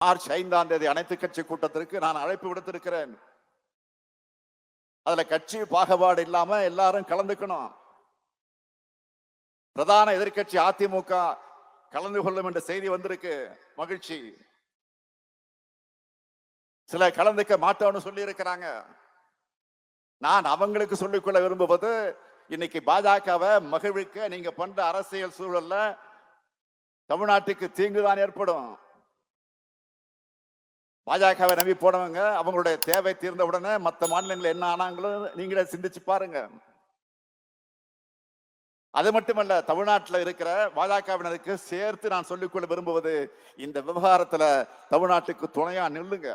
March 5ஆம் தேதி அனைத்து கட்சி கூட்டத்திற்கு நான் அழைப்பு விடுத்திருக்கிறேன். அதுல கட்சி பாகுபாடு இல்லாம எல்லாரும் கலந்துக்கணும். பிரதான எதிர்கட்சி அதிமுக கலந்து கொள்ளும் என்ற செய்தி வந்திருக்கு. மகிழ்ச்சி. சில கலந்துக்க மாட்டோம்னு சொல்லி இருக்கிறாங்க. நான் அவங்களுக்கு சொல்லிக்கொள்ள விரும்புவது, இன்னைக்கு பாஜகவை மகிழ்விக்க நீங்க பண்ற அரசியல் சூழல்ல தமிழ்நாட்டுக்கு தீங்குதான் ஏற்படும். பாஜகவை நம்பி போனவங்க அவங்களுடைய தேவை தீர்ந்த உடனே மற்ற மாநிலங்கள் என்ன ஆனாங்களும் நீங்களே சிந்திச்சு பாருங்க. அது மட்டுமல்ல, தமிழ்நாட்டில் இருக்கிற பாஜகவினருக்கு சேர்த்து நான் சொல்லிக்கொள்ள விரும்புவது, இந்த விவகாரத்துல தமிழ்நாட்டுக்கு துணையா நில்லுங்க.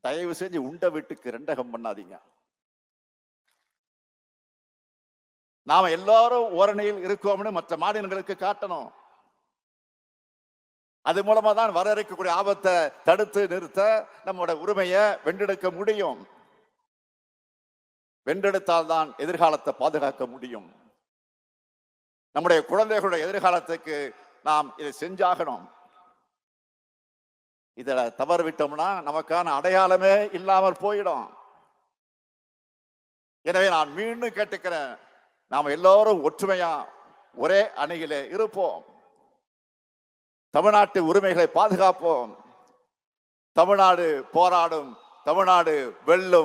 தயவு செஞ்சு உண்ட வீட்டுக்கு ரெண்டகம் பண்ணாதீங்க. நாம எல்லாரும் ஓரணியில் இருக்கோம்னு மற்ற மாநிலங்களுக்கு காட்டணும். அது மூலமா தான் வர இருக்கக்கூடிய ஆபத்தை தடுத்து நிறுத்த நம்மோட உரிமையை வென்றெடுக்க முடியும். வென்றெடுத்தால் தான் எதிர்காலத்தை பாதுகாக்க முடியும். நம்முடைய குழந்தைகளுடைய எதிர்காலத்துக்கு நாம் இதை செஞ்சாகணும். இத தவறு விட்டோம்னா நமக்கான அடையாளமே இல்லாமல் போயிடும். எனவே நான் மீண்டும் கேட்டுக்கிறேன், நாம் எல்லாரும் ஒற்றுமையா ஒரே அணியிலே இருப்போம். தமிழ்நாட்டு உரிமைகளை பாதுகாப்போம். தமிழ்நாடு போராடும், தமிழ்நாடு வெல்லும்.